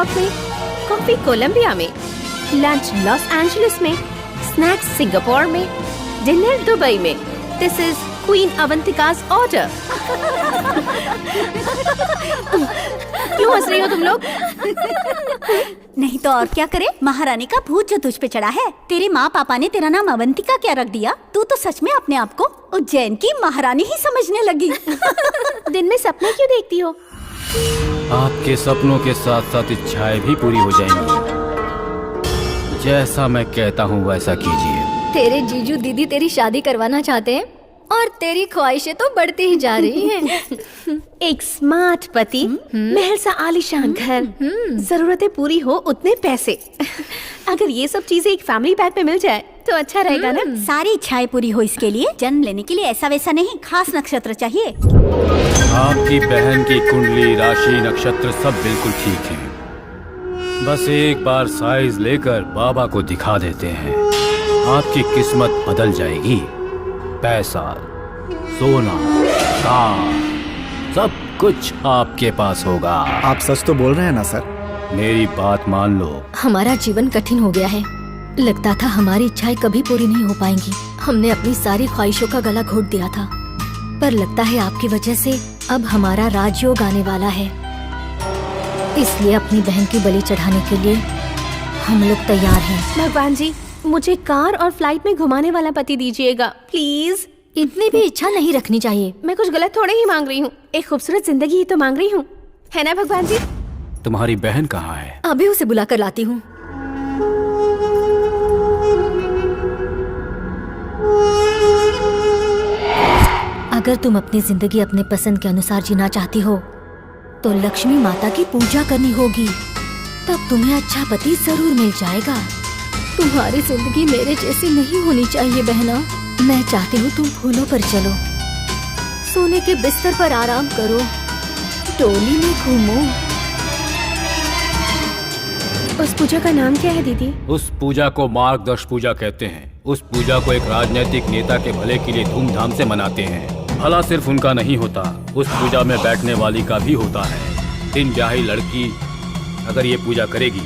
New York में, coffee Colombia में, lunch Los Angeles में, स्नैक्स सिंगापुर में, डिनर दुबई में। This is queen Avantika's order. क्यों हंस रही हो तुम लोग? नहीं तो और क्या करे, महारानी का भूत जो तुझ पे चढ़ा है। तेरे माँ पापा ने तेरा नाम अवंतिका क्या रख दिया? तू तो सच में अपने आप को उज्जैन की महारानी ही समझने लगी। दिन में सपने क्यों देखती हो? आपके सपनों के साथ साथ इच्छाएं भी पूरी हो जाएंगी। जैसा मैं कहता हूँ वैसा कीजिए। तेरे जीजू दीदी तेरी शादी करवाना चाहते हैं और तेरी ख्वाहिशें तो बढ़ती ही जा रही हैं। एक स्मार्ट पति, महल सा आलीशान घर, जरूरतें पूरी हो उतने पैसे। अगर ये सब चीजें एक फैमिली पैक में मिल जाए तो अच्छा रहेगा ना। सारी इच्छाएं पूरी हो इसके लिए जन्म लेने के लिए ऐसा वैसा नहीं, खास नक्षत्र चाहिए। आपकी बहन की कुंडली, राशि, नक्षत्र सब बिल्कुल ठीक है। बस एक बार साइज लेकर बाबा को दिखा देते हैं, आपकी किस्मत बदल जाएगी। पैसा, सोना, कार, सब कुछ आपके पास होगा। आप सच तो बोल रहे हैं ना सर? मेरी बात मान लो। हमारा जीवन कठिन हो गया है। लगता था हमारी इच्छाएं कभी पूरी नहीं हो पाएंगी। हमने अपनी सारी ख्वाहिशों का गला घोट दिया था, पर लगता है आपकी वजह से अब हमारा राजयोग आने वाला है। इसलिए अपनी बहन की बलि चढ़ाने के लिए हम लोग तैयार हैं। भगवान जी, मुझे कार और फ्लाइट में घुमाने वाला पति दीजिएगा प्लीज। इतनी भी इच्छा नहीं रखनी चाहिए। मैं कुछ गलत थोड़े ही मांग रही हूँ, एक खूबसूरत जिंदगी ही तो मांग रही हूँ, है ना भगवान जी? तुम्हारी बहन कहाँ है? अभी उसे बुला कर लाती हूँ। अगर तुम अपनी जिंदगी अपने पसंद के अनुसार जीना चाहती हो तो लक्ष्मी माता की पूजा करनी होगी, तब तुम्हें अच्छा पति जरूर मिल जाएगा। तुम्हारी जिंदगी मेरे जैसी नहीं होनी चाहिए बहना। मैं चाहती हूँ तुम फूलों पर चलो, सोने के बिस्तर पर आराम करो, डोली में घूमो। उस पूजा का नाम क्या है दीदी? उस पूजा को मार्गदर्श पूजा कहते हैं। उस पूजा को एक राजनीतिक नेता के भले के लिए धूमधाम से मनाते हैं। भला सिर्फ उनका नहीं होता, उस पूजा में बैठने वाली का भी होता है। दिन ब्याही लड़की अगर ये पूजा करेगी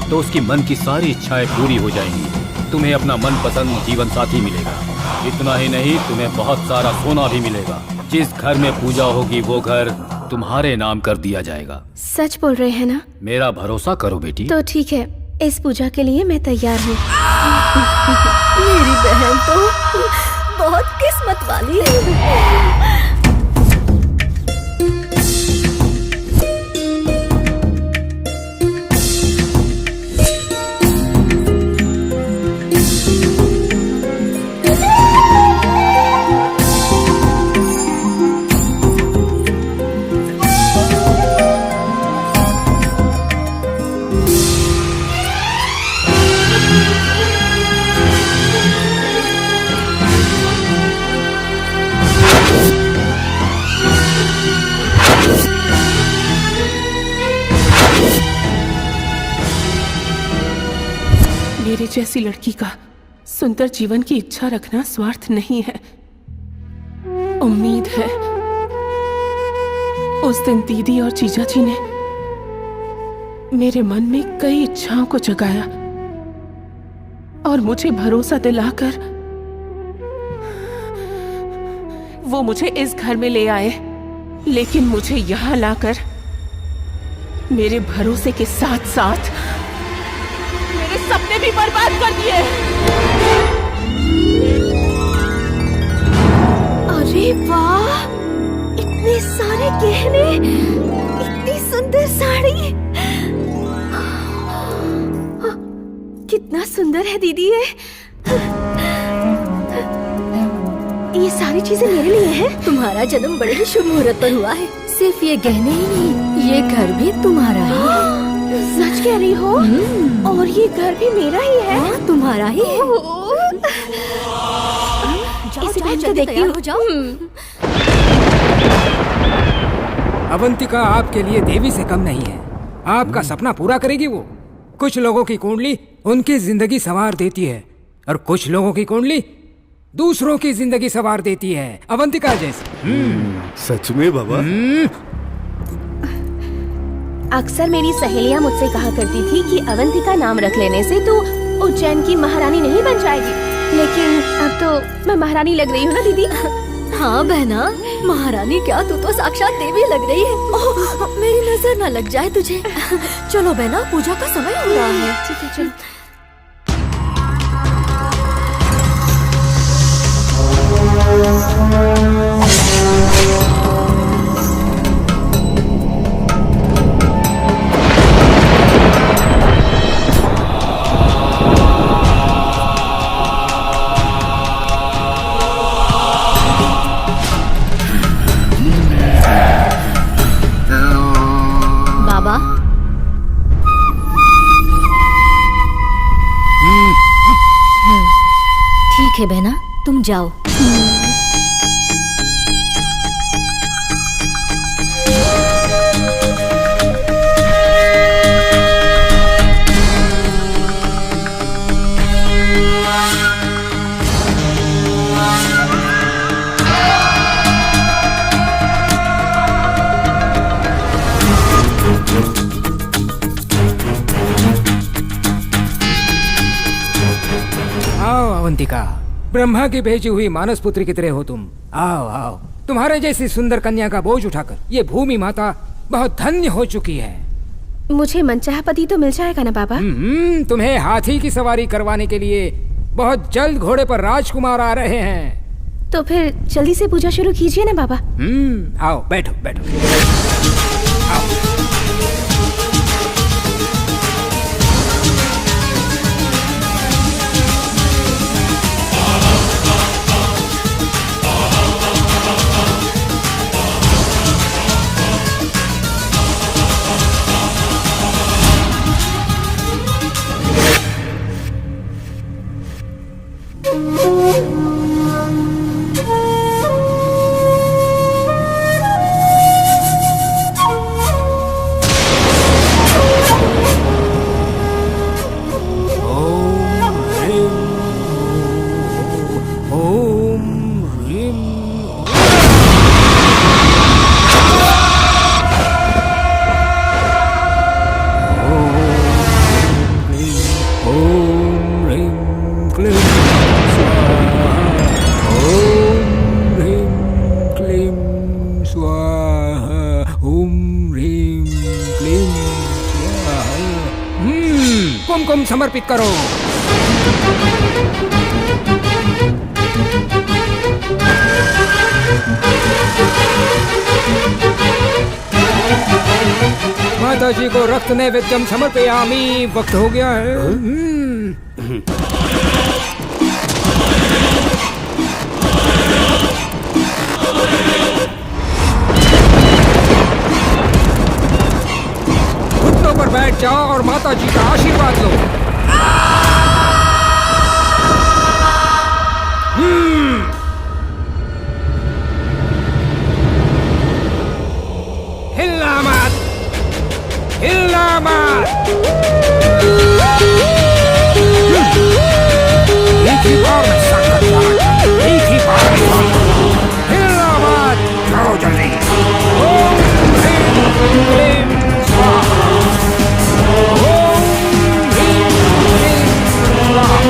तो उसकी मन की सारी इच्छाएं पूरी हो जाएंगी। तुम्हें अपना मनपसंद जीवन साथी मिलेगा। इतना ही नहीं, तुम्हें बहुत सारा सोना भी मिलेगा। जिस घर में पूजा होगी वो घर तुम्हारे नाम कर दिया जाएगा। सच बोल रहे हैं ना? मेरा भरोसा करो बेटी। तो ठीक है, इस पूजा के लिए मैं तैयार हूँ। मेरी बहन तो बहुत किस्मत वाली है। मेरे जैसी लड़की का सुंदर जीवन की इच्छा रखना स्वार्थ नहीं है। उम्मीद है उस दिन दीदी और जीजा जी ने मेरे मन में कई इच्छाओं को जगाया और मुझे भरोसा दिलाकर वो मुझे इस घर में ले आए। लेकिन मुझे यहाँ लाकर मेरे भरोसे के साथ साथ मेरे सपने भी बर्बाद कर दिए। अरे वाह, इतने सारे गहने, इतनी सुंदर साड़ी। कितना सुंदर है दीदी ये सारी चीजें मेरे लिए हैं। तुम्हारा जन्म बड़े ही शुभ मुहूर्त पर हुआ है। सिर्फ ये गहने ही नहीं, ये घर भी तुम्हारा ही है। सच कह रही हो? और ये घर भी मेरा ही है? हाँ, तुम्हारा ही है। इसे पहन कर देखती हूँ। अवंतिका आपके लिए देवी से कम नहीं है। आपका सपना पूरा करेगी वो। कुछ लोगों की कुंडली उनकी जिंदगी संवार देती है और कुछ लोगों की कुंडली दूसरों की जिंदगी संवार देती है, अवंतिका जैसी। सच में बाबा? अक्सर मेरी सहेलियां मुझसे कहा करती थी कि अवंतिका नाम रख लेने से तू उज्जैन की महारानी नहीं बन जाएगी, लेकिन अब तो मैं महारानी लग रही हूँ ना दीदी। हाँ बहना, महारानी क्या, तू तो साक्षात देवी लग रही है। ओह, मेरी नजर ना लग जाए तुझे। चलो बहना, पूजा का समय हो रहा है। ठीक है चलो। बाबा, ठीक है बहना, तुम जाओ। आओ अवंतिका, ब्रह्मा की भेजी हुई मानस पुत्री की तरह हो तुम। आओ आओ, तुम्हारे जैसी सुंदर कन्या का बोझ उठाकर ये भूमि माता बहुत धन्य हो चुकी है। मुझे मनचाहा पति तो मिल जाएगा ना बाबा? तुम्हें हाथी की सवारी करवाने के लिए बहुत जल्द घोड़े पर राजकुमार आ रहे हैं। तो फिर जल्दी से पूजा शुरू कीजिए ना बाबा। आओ बैठो बैठो। आओ। कुमकुम समर्पित करो। माता जी को रक्त नैवेद्यम समर्पयामि। वक्त हो गया है। घुटनों पर बैठ जाओ और माता जी का आशीर्वाद लो। हिलना मत, हिलना मत। एक ही बार में संकट जाना, एक ही बार में हिलना मत। करो जल्दी। ओम ह्रीं क्लीं स्वाहा। ओम ह्रीं क्लीं स्वाहा।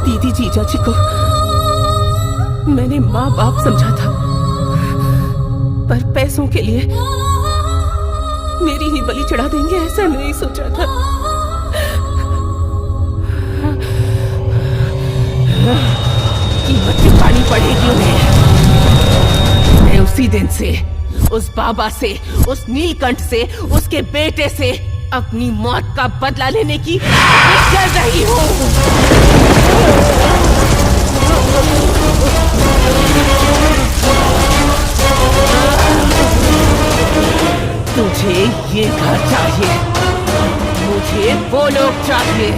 दीदी जीजा जी को मैंने माँ बाप समझा था, पर पैसों के लिए मेरी ही बलि चढ़ा देंगे ऐसा नहीं सोचा था। कीमत चुकानी पड़ेगी उन्हें। मैं उसी दिन से उस बाबा से, उस नीलकंठ से, उसके बेटे से अपनी मौत का बदला लेने की कर रही हूँ। तुझे ये घर चाहिए, मुझे वो लोग चाहिए।